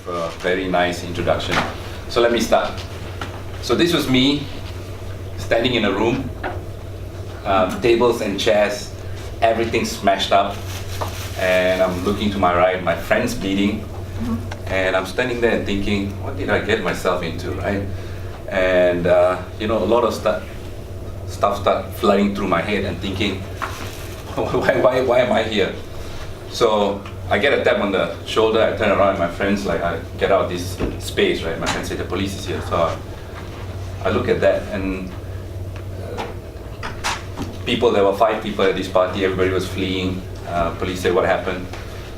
a very nice introduction. So let me start. So this was me standing in a room, tables and chairs, everything smashed up, and I'm looking to my right, my friend's bleeding, and I'm standing there and thinking, what did I get myself into, right? And a lot of stuff start flooding through my head and thinking, why am I here? So I get a tap on the shoulder, I turn around, and my friend's like, I get out of this space, right? My friend said, the police is here. So I look at that, and there were 5 people at this party, everybody was fleeing. Police said, what happened?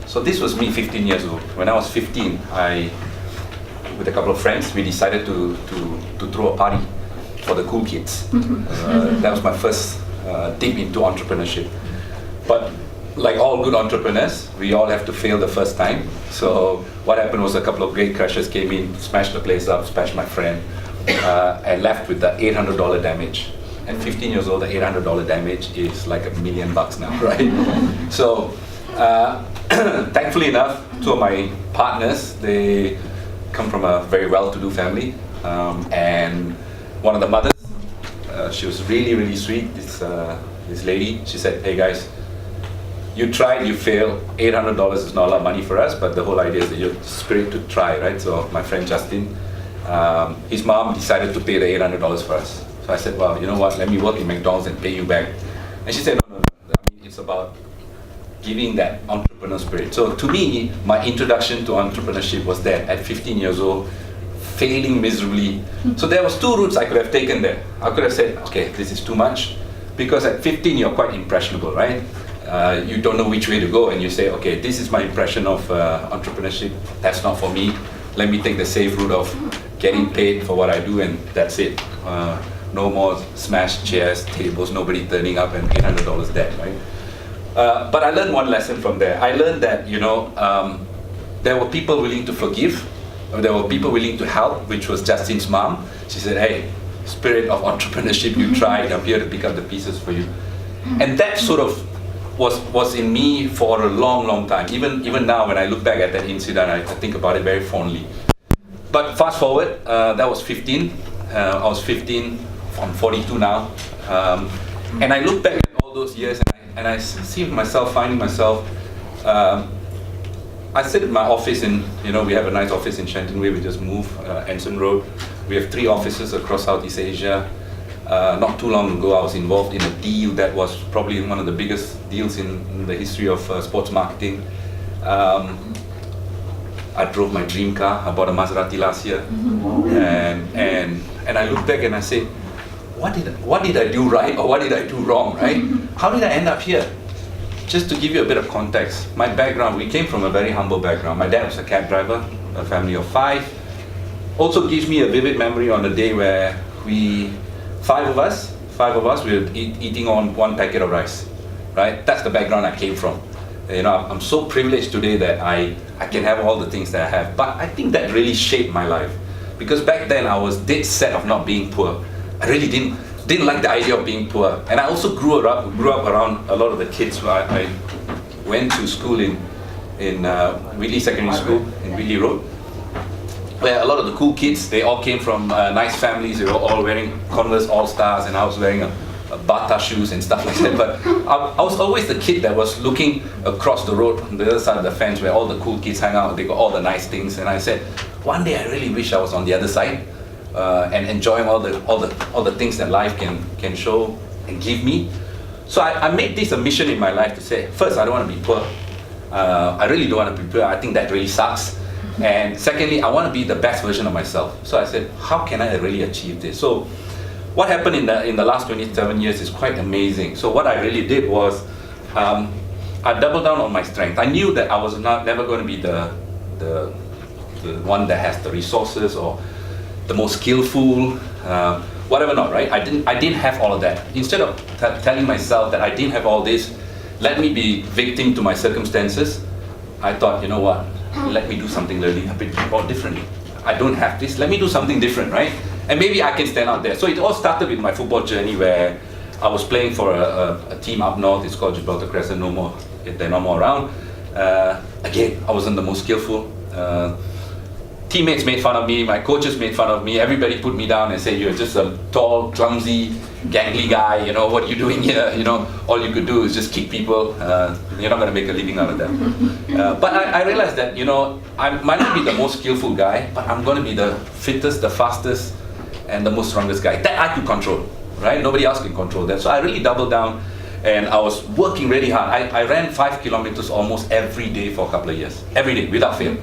So this was me 15 years old. When I was 15, with a couple of friends, we decided to throw a party for the cool kids. That was my first dip into entrepreneurship. But like all good entrepreneurs, we all have to fail the first time. So what happened was a couple of great crashers came in, smashed the place up, smashed my friend, and left with the $800 damage. At 15 years old, the $800 damage is like $1 million now, right? So thankfully enough, 2 of my partners, they come from a very well-to-do family, and one of the mothers, she was really, really sweet, this lady. She said, hey guys, you tried, you failed. $800 is not a lot of money for us, but the whole idea is that you're spirit to try, right? So my friend Justin, his mom decided to pay the $800 for us. So I said, well, you know what, let me work in McDonald's and pay you back. And she said, no, I mean, it's about giving that entrepreneur spirit. So to me, my introduction to entrepreneurship was that at 15 years old, failing miserably. So there was 2 routes I could have taken there. I could have said, okay, this is too much, because at 15 you're quite impressionable, right? You don't know which way to go, and you say, okay, this is my impression of entrepreneurship, that's not for me. Let me take the safe route of getting paid for what I do, and that's it. No more smashed chairs, tables, nobody turning up, and $800 debt, right? But I learned one lesson from there. I learned that, there were people willing to forgive, there were people willing to help, which was Justin's mom. She said, hey, spirit of entrepreneurship, you tried, I'm here to pick up the pieces for you. And that sort of was in me for a long, long time. Even now, when I look back at that incident, I think about it very fondly. But fast forward, that was 15. I was 15, I'm 42 now. And I look back at all those years, and I see myself, finding myself, I sit in my office in, we have a nice office in Shenton Way, we just moved, Anson Road. We have 3 offices across Southeast Asia. Not too long ago, I was involved in a deal that was probably one of the biggest deals in the history of sports marketing. I drove my dream car. I bought a Maserati last year, and I look back and I say, what did I do right, or what did I do wrong, right? How did I end up here? Just to give you a bit of context, my background, we came from a very humble background. My dad was a cab driver, a family of 5. Also gives me a vivid memory on the day where 5 of us, we were eating on 1 packet of rice, right? That's the background I came from. I'm so privileged today that I can have all the things that I have. But I think that really shaped my life, because back then I was dead set of not being poor. I really didn't like the idea of being poor. And I also grew up around a lot of the kids. I went to school in Whitley Secondary School in Whitley Road, where a lot of the cool kids, they all came from nice families. They were all wearing Converse All-Stars, and I was wearing a Bata shoes and stuff like that. But I was always the kid that was looking across the road on the other side of the fence where all the cool kids hang out. They got all the nice things, and I said, one day I really wish I was on the other side and enjoying all the things that life can show and give me. So I made this a mission in my life to say, first, I don't want to be poor. I really don't want to be poor. I think that really sucks. And secondly, I want to be the best version of myself. So I said, how can I really achieve this? So what happened in the last 27 years is quite amazing. So what I really did was, I doubled down on my strength. I knew that I was never going to be the one that has the resources or the most skillful, whatever not, right? I didn't have all of that. Instead of telling myself that I didn't have all this, let me be victim to my circumstances, I thought, you know what, let me do something a bit more differently. I don't have this, let me do something different, right? And maybe I can stand out there. So it all started with my football journey, where I was playing for a team up north. It's called Gibraltar Crescent, no more, they're no more around. Again, I wasn't the most skillful. teammates made fun of me, my coaches made fun of me, everybody put me down and said, you're just a tall, clumsy, gangly guy, you know, what are you doing here? You know, all you could do is just kick people, you're not going to make a living out of that. But I realized that, you know, I might not be the most skillful guy, but I'm going to be the fittest, the fastest, and the most strongest guy. That I could control, right? Nobody else can control that. So I really doubled down, and I was working really hard. I ran 5 kilometers almost every day for a couple of years, every day, without fail.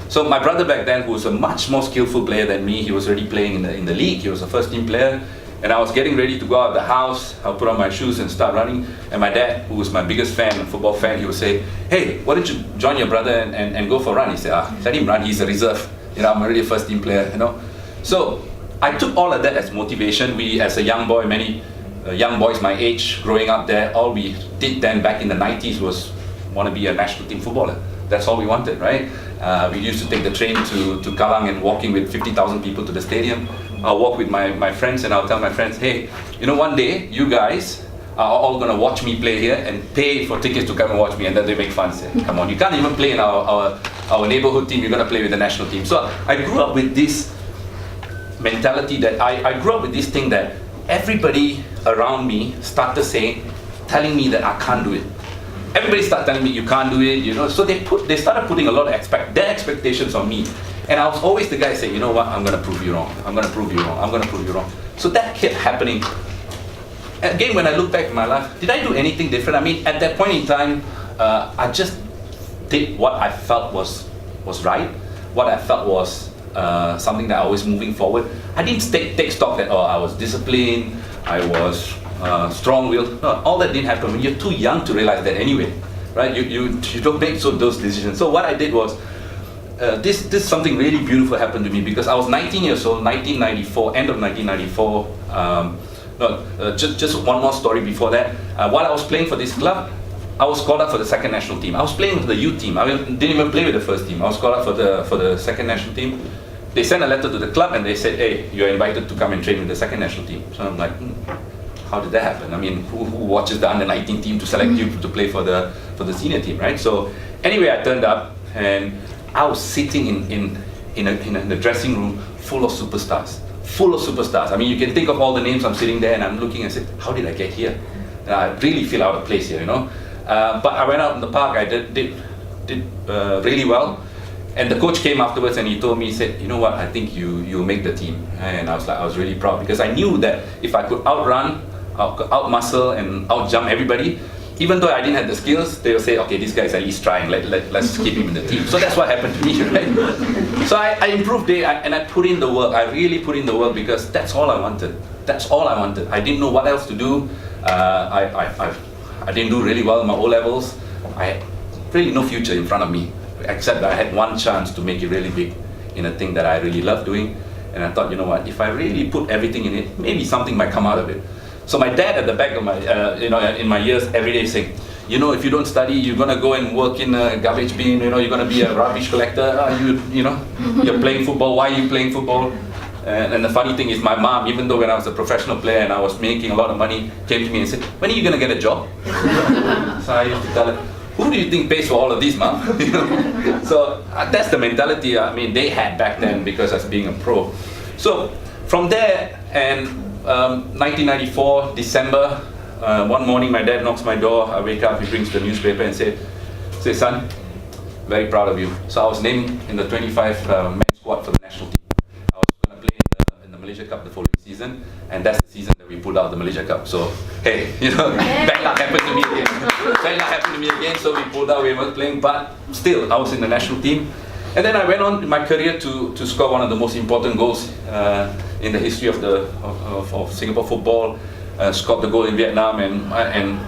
So my brother back then, who was a much more skillful player than me, he was already playing in the league, he was a first team player, and I was getting ready to go out of the house. I'll put on my shoes and start running, and my dad, who was my biggest fan, football fan, he would say, hey, why don't you join your brother and go for a run? He said, let him run, he's a reserve, you know, I'm already a first team player, you know. So I took all of that as motivation. We, as a young boy, many young boys my age, growing up there, all we did then back in the 90s was want to be a national team footballer. That's all we wanted, right? We used to take the train to Kallang and walking with 50,000 people to the stadium. I'll walk with my friends and I'll tell my friends, hey, you know, one day you guys are all going to watch me play here and pay for tickets to come and watch me, and then they make fun. Say, come on, you can't even play in our neighborhood team, you're going to play with the national team. So I grew up with this mentality that I grew up with this thing that everybody around me started saying, telling me that I can't do it. Everybody started telling me you can't do it, you know. So they started putting a lot of their expectations on me, and I was always the guy saying, you know what, I'm going to prove you wrong. I'm going to prove you wrong. I'm going to prove you wrong. So that kept happening. Again, when I look back in my life, did I do anything different? I mean, at that point in time, I just did what I felt was right, what I felt was something that I was moving forward. I didn't take stock that, I was disciplined, I was strong-willed. No, all that didn't happen. When you're too young to realize that anyway, right? You don't make those decisions. So what I did was, this something really beautiful happened to me, because I was 19 years old, 1994, end of 1994. Just one more story before that. While I was playing for this club, I was called up for the second national team. I was playing with the youth team. I didn't even play with the first team. I was called up for the second national team. They sent a letter to the club and they said, hey, you're invited to come and train with the second national team. So I'm like, how did that happen? I mean, who watches the under-19 team to select you to play for the senior team, right? So anyway, I turned up and I was sitting in a dressing room full of superstars. Full of superstars. I mean, you can think of all the names. I'm sitting there and I'm looking and say, how did I get here? I really feel out of place here, you know. But I went out in the park. I did really well. And the coach came afterwards and he told me, he said, you know what, I think you'll make the team. And I was really proud, because I knew that if I could outrun, out-muscle and out-jump everybody, even though I didn't have the skills, they'll say, okay, this guy's at least trying, let's keep him in the team. So that's what happened to me, right? So I improved it, and I put in the work. I really put in the work, because that's all I wanted. That's all I wanted. I didn't know what else to do. I didn't do really well in my O-levels. I had really no future in front of me, except that I had one chance to make it really big in a thing that I really love doing. And I thought, you know what, if I really put everything in it, maybe something might come out of it. So my dad at the back of my, in my ears every day saying, you know, if you don't study, you're gonna go and work in a garbage bin, you know, you're gonna be a rubbish collector, you're playing football, why are you playing football? And the funny thing is, my mom, even though when I was a professional player and I was making a lot of money, came to me and said, when are you gonna get a job? So I used to tell her, who do you think pays for all of this, mom? So that's the mentality, I mean, they had back then, because I was being a pro. So from there, and 1994, December, one morning my dad knocks my door, I wake up, he brings the newspaper and say, son, very proud of you. So I was named in the 25 men squad for the national team. I was going to play in the Malaysia Cup the following season, and that's the season that we pulled out the Malaysia Cup. So, hey, bad luck happened to me again. Bad luck happened to me again, so we pulled out, we weren't playing, but still, I was in the national team. And then I went on in my career to score one of the most important goals in the history of Singapore football. Scored the goal in Vietnam and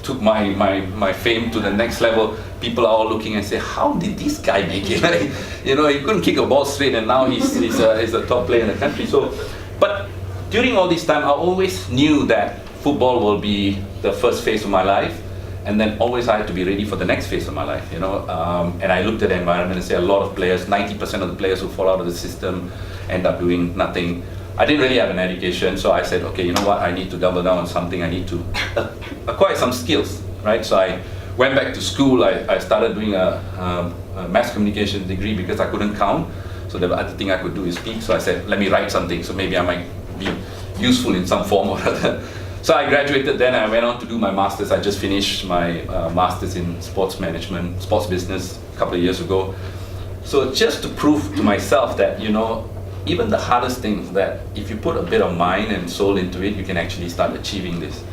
took my fame to the next level. People are all looking and say, how did this guy make it? Like, he couldn't kick a ball straight, and now he's a top player in the country. So, but during all this time, I always knew that football will be the first phase of my life. And then always I had to be ready for the next phase of my life, And I looked at the environment and say a lot of players, 90% of the players who fall out of the system end up doing nothing. I didn't really have an education, so I said, okay, you know what, I need to double down on something. I need to acquire some skills, right? So I went back to school. I started doing a mass communication degree because I couldn't count. So the other thing I could do is speak. So I said, let me write something. So maybe I might be useful in some form or other. So I graduated then. I went on to do my master's. I just finished my master's in sports management, sports business a couple of years ago. So just to prove to myself that, you know, even the hardest things, that if you put a bit of mind and soul into it, you can actually start achieving this.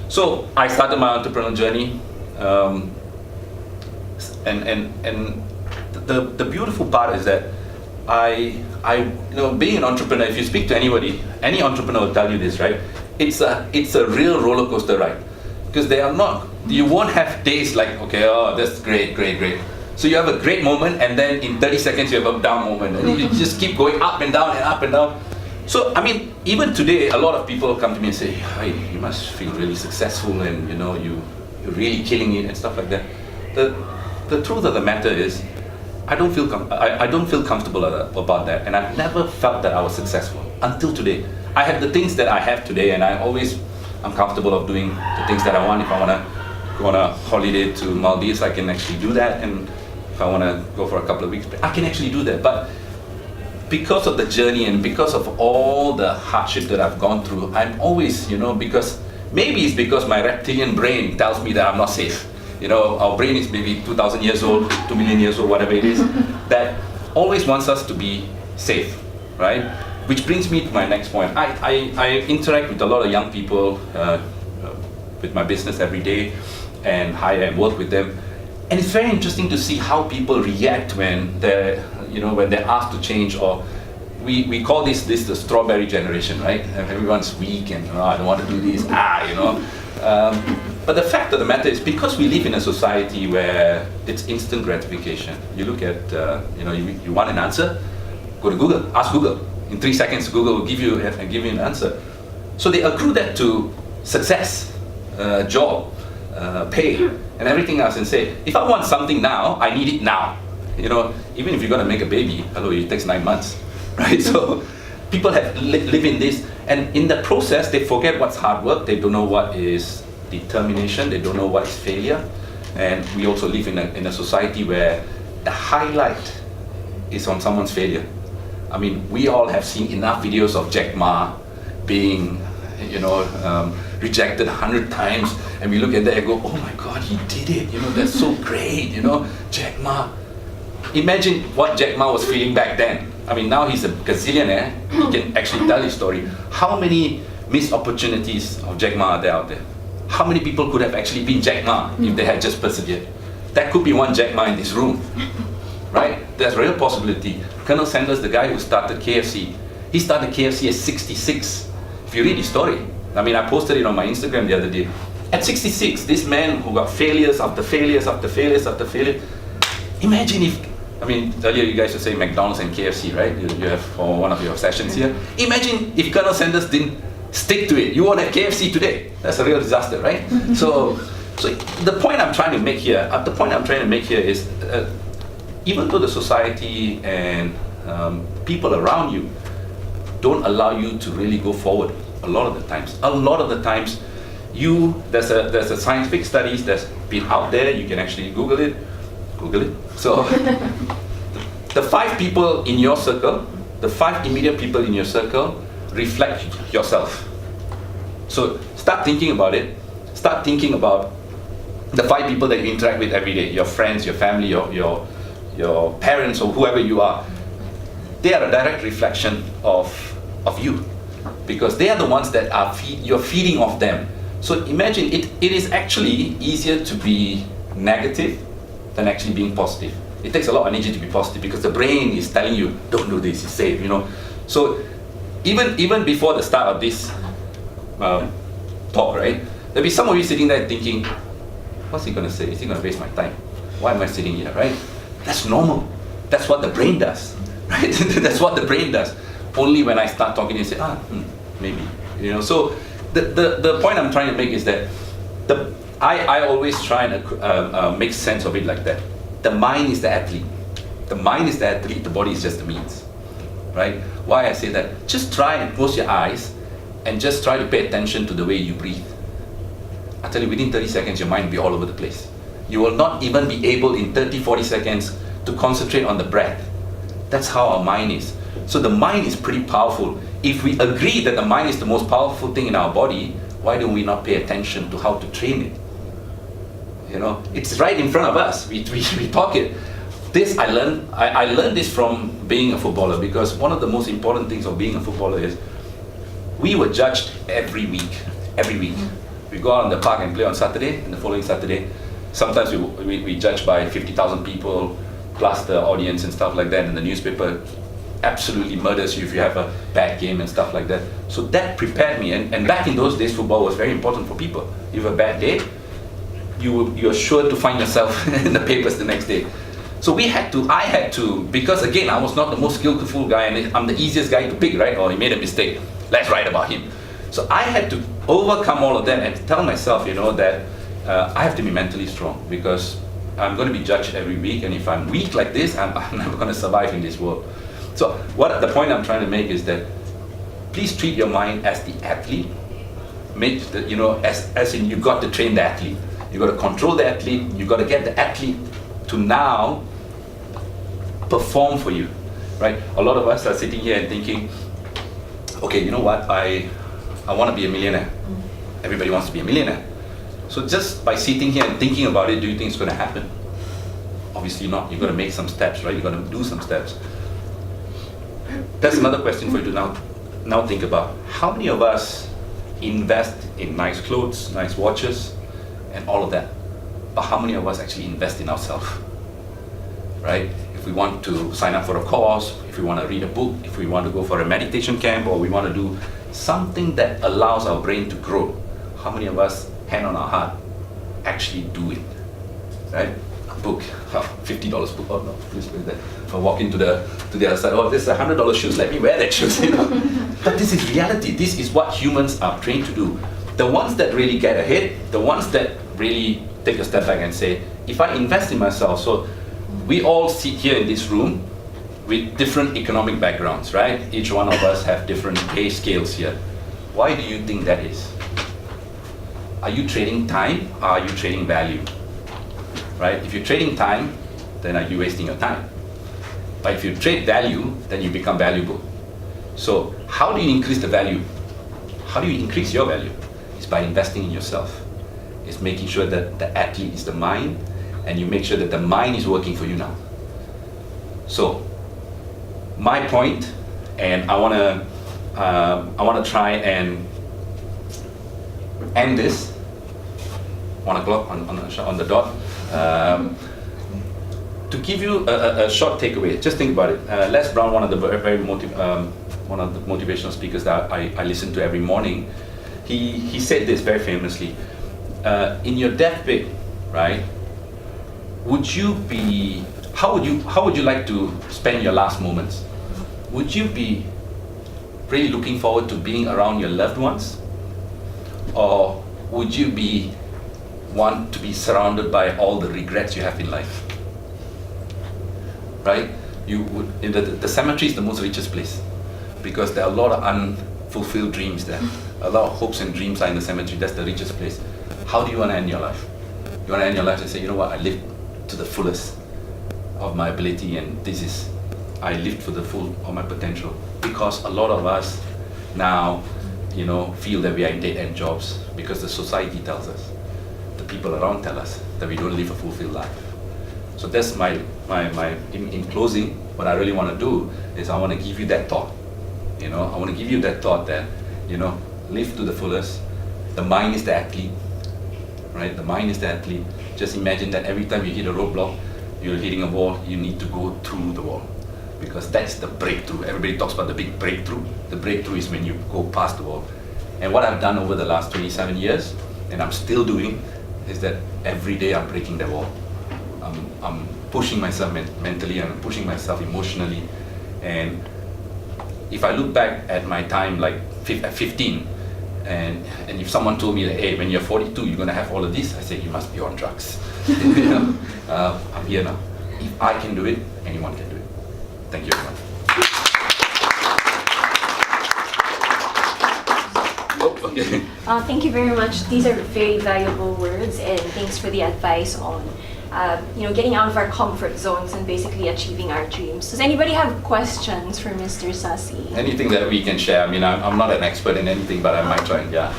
So I started my entrepreneurial journey, and the beautiful part is that I you know, being an entrepreneur, if you speak to anybody, any entrepreneur will tell you this, right? It's a real roller coaster ride, because you won't have days like, okay, oh, that's great. So you have a great moment, and then in 30 seconds you have a down moment, and you just keep going up and down and up and down. So I mean, even today, a lot of people come to me and say, hey, you must feel really successful, and you know, you're really killing it and stuff like that. The truth of the matter is, I don't feel comfortable about that, and I've never felt that I was successful until today. I have the things that I have today, and I'm comfortable of doing the things that I want. If I want to go on a holiday to Maldives, I can actually do that, and if I want to go for a couple of weeks, I can actually do that. But because of the journey and because of all the hardship that I've gone through, I'm always, you know, maybe it's because my reptilian brain tells me that I'm not safe. You know, our brain is maybe 2,000 years old, 2 million years old, whatever it is, that always wants us to be safe, right? Which brings me to my next point. I interact with a lot of young people with my business every day, and hire and work with them. And it's very interesting to see how people react when they're asked to change, or we call this the strawberry generation, right? And everyone's weak and, I don't want to do this, you know. But the fact of the matter is, because we live in a society where it's instant gratification. You look at, you want an answer, go to Google, ask Google. In 3 seconds, Google will give you an answer. So they accrue that to success, job, pay, and everything else, and say, if I want something now, I need it now. You know, even if you're going to make a baby, it takes 9 months, right? So people live in this, and in the process, they forget what's hard work. They don't know what is determination. They don't know what is failure. And we also live in a society where the highlight is on someone's failure. I mean, we all have seen enough videos of Jack Ma being, rejected 100 times, and we look at that and go, oh my God, he did it, that's so great, Jack Ma. Imagine what Jack Ma was feeling back then. I mean, now he's a gazillionaire, he can actually tell his story. How many missed opportunities of Jack Ma are there out there? How many people could have actually been Jack Ma if they had just persevered? That could be one Jack Ma in this room, right? There's a real possibility. Colonel Sanders, the guy who started KFC, he started KFC at 66. If you read his story, I mean, I posted it on my Instagram the other day. At 66, this man who got failures after failures after failures after failure. Imagine if, earlier you guys were saying McDonald's and KFC, right? You have for one of your sessions here. Imagine if Colonel Sanders didn't stick to it. You won't have KFC today. That's a real disaster, right? So the point I'm trying to make here, is even though the society and people around you don't allow you to really go forward a lot of the times, there's a scientific studies that's been out there. You can actually Google it. So the 5 people in your circle, the 5 immediate people in your circle reflect yourself. So start thinking about it. Start thinking about the 5 people that you interact with every day, your friends, your family, your parents, or whoever you are. They are a direct reflection of you, because they are the ones that you're feeding off them. So imagine it is actually easier to be negative than actually being positive. It takes a lot of energy to be positive, because the brain is telling you, don't do this, it's safe, So even before the start of this talk, right, there'll be some of you sitting there thinking, what's he going to say? Is he going to waste my time? Why am I sitting here, right? That's normal. That's what the brain does, right? That's what the brain does. Only when I start talking, you say, maybe, So the point I'm trying to make is that I always try and make sense of it like that. The mind is the athlete. The mind is the athlete, the body is just the means, right? Why I say that? Just try and close your eyes and just try to pay attention to the way you breathe. I tell you, within 30 seconds, your mind will be all over the place. You will not even be able in 30, 40 seconds to concentrate on the breath. That's how our mind is. So the mind is pretty powerful. If we agree that the mind is the most powerful thing in our body, why do we not pay attention to how to train it? You know, it's right in front of us. We talk it. This I learned this from being a footballer, because one of the most important things of being a footballer is we were judged every week. Every week. We go out on the park and play on Saturday, and the following Saturday, sometimes we judge by 50,000 people, plus the audience and stuff like that, and the newspaper absolutely murders you if you have a bad game and stuff like that. So that prepared me, and back in those days, football was very important for people. You have a bad day, you're sure to find yourself in the papers the next day. So I had to, because again, I was not the most skillful guy, and I'm the easiest guy to pick, right? Or he made a mistake, let's write about him. So I had to overcome all of that and tell myself, you know, that I have to be mentally strong, because I'm going to be judged every week, and if I'm weak like this, I'm never going to survive in this world. So the point I'm trying to make is that please treat your mind as the athlete. You know, as in you've got to train the athlete. You've got to control the athlete. You've got to get the athlete to now perform for you, right? A lot of us are sitting here and thinking, okay, you know what, I want to be a millionaire. Everybody wants to be a millionaire. So just by sitting here and thinking about it, do you think it's going to happen? Obviously not. You've got to make some steps, right? You've got to do some steps. That's another question for you to now think about. How many of us invest in nice clothes, nice watches, and all of that? But how many of us actually invest in ourselves? Right? If we want to sign up for a course, if we want to read a book, if we want to go for a meditation camp, or we want to do something that allows our brain to grow, how many of us, hand on our heart, actually do it? Right? A book, $50 book. Oh no, please put that. If I walk into the other side, oh, this is $100 shoes. Let me wear that shoes. You know? But this is reality. This is what humans are trained to do. The ones that really get ahead, the ones that really take a step back and say, if I invest in myself, so we all sit here in this room with different economic backgrounds, right? Each one of us have different pay scales here. Why do you think that is? Are you trading time, or are you trading value? Right? If you're trading time, then are you wasting your time? But if you trade value, then you become valuable. So how do you increase the value? How do you increase your value? It's by investing in yourself. It's making sure that the athlete is the mind, and you make sure that the mind is working for you now. So my point, and I want to try and end this 1 o'clock on the dot. To give you a short takeaway, just think about it. Les Brown, one of the motivational speakers that I listen to every morning, he said this very famously. In your deathbed, right? How would you like to spend your last moments? Would you be really looking forward to being around your loved ones, or would you want to be surrounded by all the regrets you have in life? Right? You would. The cemetery is the most richest place, because there are a lot of unfulfilled dreams there. A lot of hopes and dreams are in the cemetery. That's the richest place. How do you want to end your life? You want to end your life and say, you know what, I lived to the fullest of my ability, and I lived for the full of my potential. Because a lot of us now, you know, feel that we are in dead-end jobs because the society tells us, the people around tell us that we don't live a fulfilled life. So that's in closing, what I really want to do is I want to give you that thought. You know, I want to give you that thought that, you know, live to the fullest. The mind is the athlete, right? The mind is the athlete. Just imagine that every time you hit a roadblock, you're hitting a wall, you need to go through the wall. Because that's the breakthrough. Everybody talks about the big breakthrough. The breakthrough is when you go past the wall. And what I've done over the last 27 years, and I'm still doing, is that every day I'm breaking that wall. I'm pushing myself mentally, I'm pushing myself emotionally. And if I look back at my time, like at 15, and if someone told me that, hey, when you're 42, you're gonna have all of this, I say, you must be on drugs. You know? I'm here now. If I can do it, anyone can do it. Thank you very much. Oh, okay. Thank you very much. These are very valuable words, and thanks for the advice on getting out of our comfort zones and basically achieving our dreams. Does anybody have questions for Mr. Sasi? Anything that we can share. I mean, I'm not an expert in anything, but I might try. Yeah.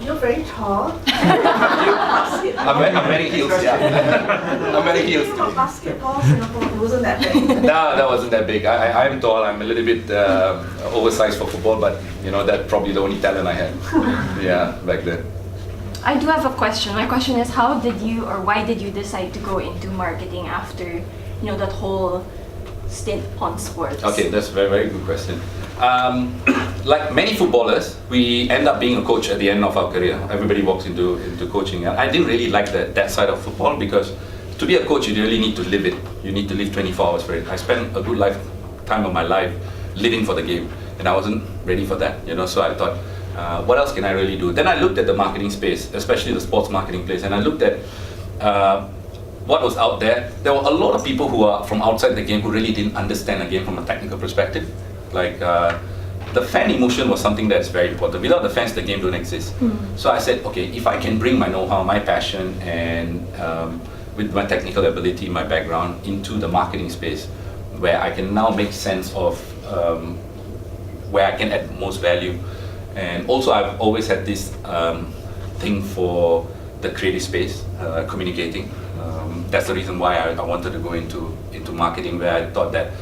You're very tall. I'm wearing heels. Yeah. I'm wearing heels. For basketball, Singapore, it wasn't that big. No, that wasn't that big. I'm tall. I'm a little bit oversized for football, but that's probably the only talent I had. Yeah, back then. I do have a question. My question is, how did you, or why did you decide to go into marketing after, that whole stint on sports? Okay, that's a very, very good question. Like many footballers, we end up being a coach at the end of our career. Everybody walks into coaching. I didn't really like that side of football, because to be a coach, you really need to live it. You need to live 24 hours for it. I spent a good time of my life living for the game, and I wasn't ready for that. So I thought, what else can I really do? Then I looked at the marketing space, especially the sports marketing place, and I looked at what was out there. There were a lot of people who are from outside the game who really didn't understand the game from a technical perspective. Like the fan emotion was something that's very important. Without the fans, the game don't exist. So I said, okay, if I can bring my know-how, my passion, and with my technical ability, my background, into the marketing space, where I can now make sense of where I can add most value. And also, I've always had this thing for the creative space, communicating. That's the reason why I wanted to go into marketing, where I thought that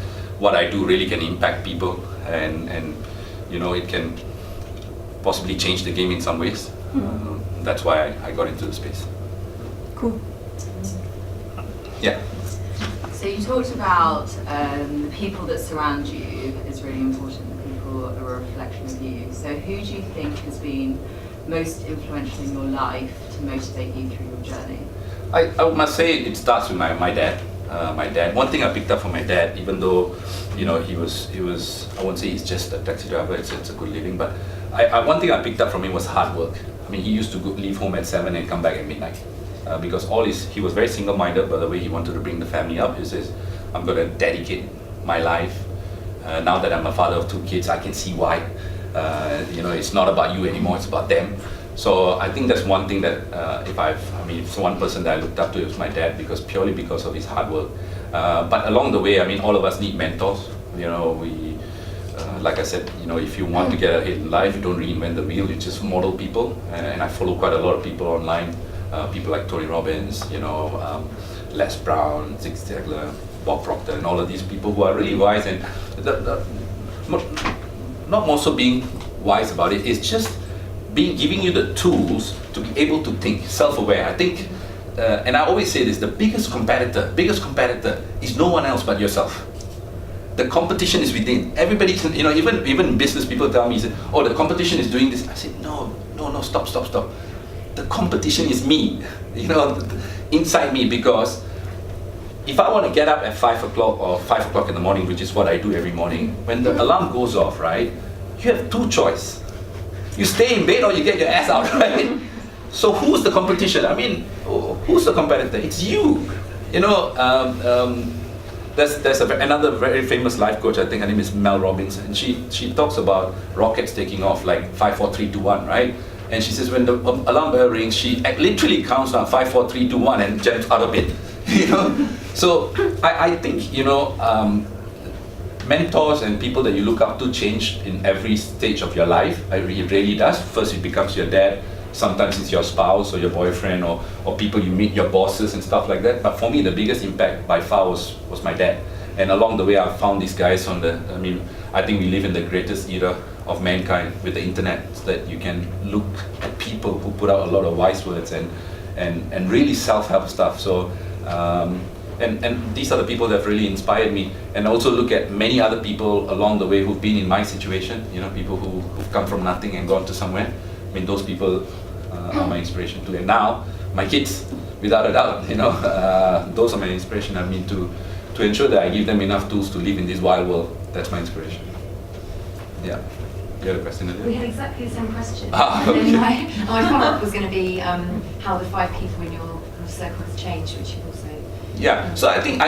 what I do really can impact people, and it can possibly change the game in some ways. That's why I got into the space. Cool. Yeah. So you talked about the people that surround you is really important. The people are a reflection of you. So who do you think has been most influential in your life to motivate you through your journey? I must say it starts with my dad. My dad. One thing I picked up from my dad, even though he was I won't say he's just a taxi driver. It's a good living, but one thing I picked up from him was hard work. I mean, he used to leave home at 7 and come back at midnight. Because he was very single-minded, by the way he wanted to bring the family up. He says, I'm going to dedicate my life. Now that I'm a father of 2 kids, I can see why. It's not about you anymore, it's about them. So I think that's one thing that if it's one person that I looked up to, it was my dad, purely because of his hard work. But along the way, all of us need mentors. Like I said, if you want to get ahead in life, you don't reinvent the wheel, you just model people. And I follow quite a lot of people online. People like Tony Robbins, Les Brown, Zig Ziglar, Bob Proctor, and all of these people who are really wise, and not more so being wise about it, it's just giving you the tools to be able to think, self-aware. I think, and I always say this, the biggest competitor is no one else but yourself. The competition is within. Everybody can, even business people tell me, oh, the competition is doing this. I say, no, stop. The competition is me, inside me, because if I want to get up at 5 o'clock or 5 o'clock in the morning, which is what I do every morning, when the alarm goes off, right, you have 2 choices. You stay in bed or you get your ass out, right? So who's the competition? Who's the competitor? It's you. There's another very famous life coach, I think her name is Mel Robbins, and she talks about rockets taking off like 5, 4, 3, 2, 1, right? And she says when the alarm bell rings, she literally counts down 5, 4, 3, 2, 1 and jumps out of bed. So I think mentors and people that you look up to change in every stage of your life. It really does. First it becomes your dad, sometimes it's your spouse or your boyfriend or people you meet, your bosses and stuff like that. But for me, the biggest impact by far was my dad. And along the way, I found these guys I think we live in the greatest era of mankind with the internet, so that you can look at people who put out a lot of wise words and really self-help stuff. So and these are the people that have really inspired me, and also look at many other people along the way who've been in my situation, people who've come from nothing and gone to somewhere. Those people are my inspiration too. And now my kids, without a doubt, those are my inspiration. To ensure that I give them enough tools to live in this wild world. That's my inspiration. Yeah. You had a question? We had exactly the same question. Okay. And then my follow-up was going to be how the 5 people in your circle has changed, which you've also... Yeah, so I think,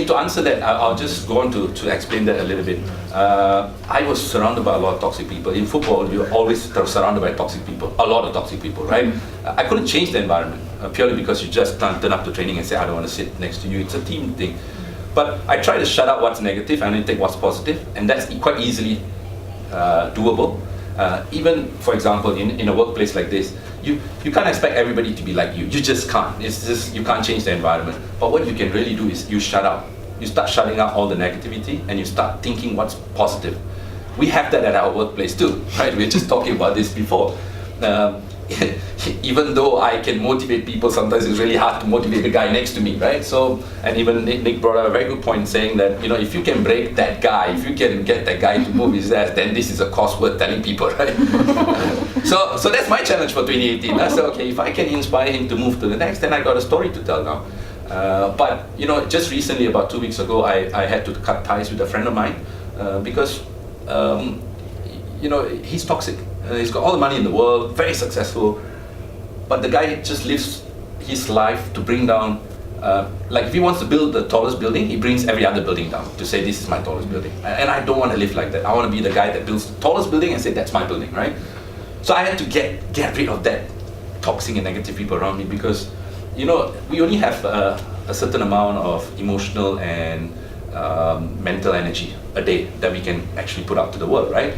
to answer that, I'll just go on to explain that a little bit. I was surrounded by a lot of toxic people. In football, you're always surrounded by toxic people, a lot of toxic people, right? I couldn't change the environment. purely because you just can't turn up to training and say, I don't want to sit next to you. It's a team thing. But I try to shut out what's negative and then take what's positive, and that's quite easily doable. Even, for example, in a workplace like this, you can't expect everybody to be like you. You just can't. It's just, you can't change the environment. But what you can really do is you shut out. You start shutting out all the negativity and you start thinking what's positive. We have that at our workplace too, right? We were just talking about this before. Even though I can motivate people, sometimes it's really hard to motivate the guy next to me, right? So, and even Nick brought up a very good point saying that, you know, if you can break that guy, if you can get that guy to move his ass, then this is a cause worth telling people, right? So that's my challenge for 2018. I said, okay, if I can inspire him to move to the next, then I got a story to tell now. But, you know, just recently, about 2 weeks ago, I had to cut ties with a friend of mine because, you know, he's toxic. He's got all the money in the world, very successful, but the guy just lives his life to bring down, like if he wants to build the tallest building, he brings every other building down to say, this is my tallest building. And I don't want to live like that. I want to be the guy that builds the tallest building and say, that's my building, right? So I had to get rid of that toxic and negative people around me because, you know, we only have a certain amount of emotional and mental energy a day that we can actually put out to the world, right?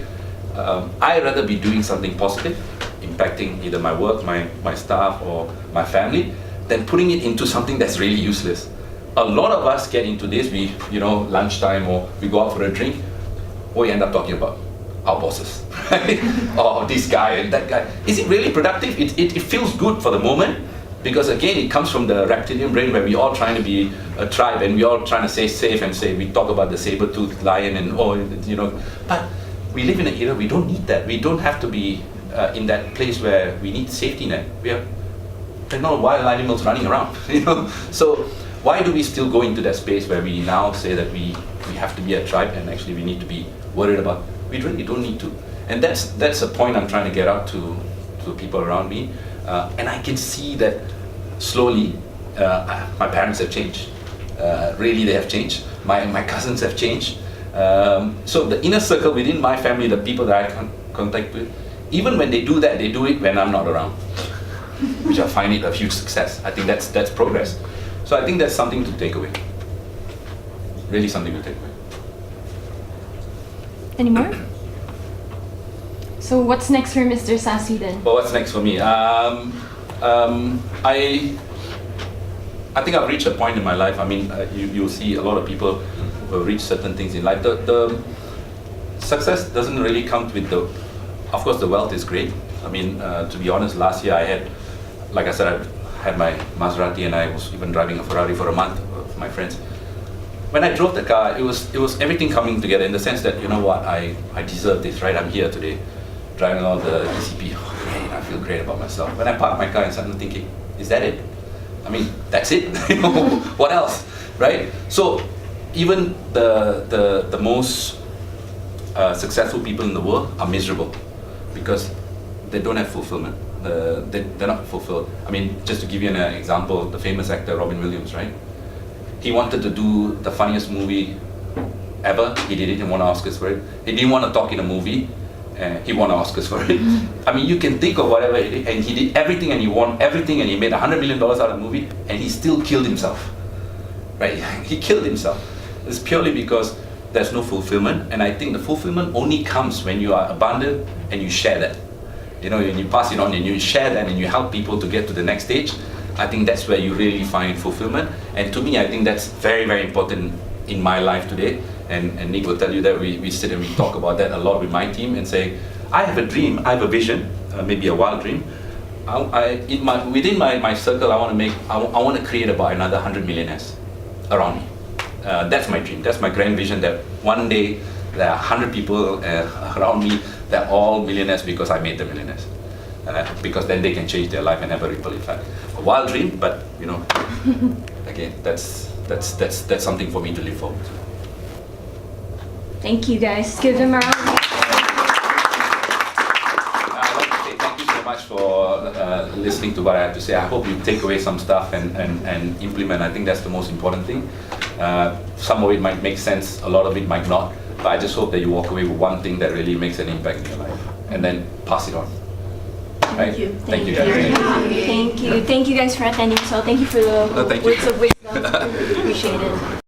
I'd rather be doing something positive, impacting either my work, my staff, or my family, than putting it into something that's really useless. A lot of us get into this, you know, lunchtime or we go out for a drink, what we end up talking about? Our bosses, right? Oh, this guy and that guy. Is it really productive? It feels good for the moment, because again, it comes from the reptilian brain where we're all trying to be a tribe and we're all trying to stay safe and say, we talk about the saber-toothed lion and, oh, you know, but we live in an era, we don't need that. We don't have to be in that place where we need safety net. There are no wild animals running around, you know. So why do we still go into that space where we now say that we have to be a tribe and actually we need to be worried about? We really don't need to. And that's a point I'm trying to get out to people around me. And I can see that slowly my parents have changed. Really, they have changed. My cousins have changed. So the inner circle within my family, the people that I contact with, even when they do that, they do it when I'm not around, which I find it a huge success. I think that's progress. So I think that's something to take away. Really something to take away. Any more? So what's next for Mr. Sassy then? Well, what's next for me? I think I've reached a point in my life. I mean, you'll see a lot of people who have reached certain things in life. The success doesn't really come with the, of course the wealth is great. I mean, to be honest, last year I had, like I said, I had my Maserati and I was even driving a Ferrari for a month with my friends. When I drove the car, it was everything coming together in the sense that, you know what, I deserve this, right? I'm here today, driving around the ECP. Oh, man, I feel great about myself. When I parked my car and started thinking, is that it? I mean, that's it. You know, what else, right? So even the most successful people in the world are miserable because they don't have fulfillment. They're not fulfilled. I mean, just to give you an example, the famous actor Robin Williams, right? He wanted to do the funniest movie ever. He did it and won Oscars for it. He didn't want to talk in a movie. He won Oscars for it. I mean, you can think of whatever he did, and he did everything and he won everything and he made $100 million out of the movie and he still killed himself, right? He killed himself. It's purely because there's no fulfillment, and I think the fulfillment only comes when you are abundant and you share that. You know, when you pass it on and you share that and you help people to get to the next stage, I think that's where you really find fulfillment. And to me, I think that's very, very important in my life today. And Nick will tell you that we sit and we talk about that a lot with my team and say, I have a dream, I have a vision, maybe a wild dream. Within my circle, I want to create about another 100 millionaires around me. That's my dream, that's my grand vision, that one day there are 100 people around me that are all millionaires because I made them millionaires. Because then they can change their life and have a ripple effect. A wild dream, but you know, again, that's something for me to live forward to. Thank you guys. Give them a round. I'd like to say thank you so much for listening to what I have to say. I hope you take away some stuff and implement. I think that's the most important thing. Some of it might make sense, a lot of it might not, but I just hope that you walk away with one thing that really makes an impact in your life and then pass it on. Right. you. Thank you guys. Thank you. Thank you guys for attending. So thank you for the No, thank you. words of wisdom. Appreciate it.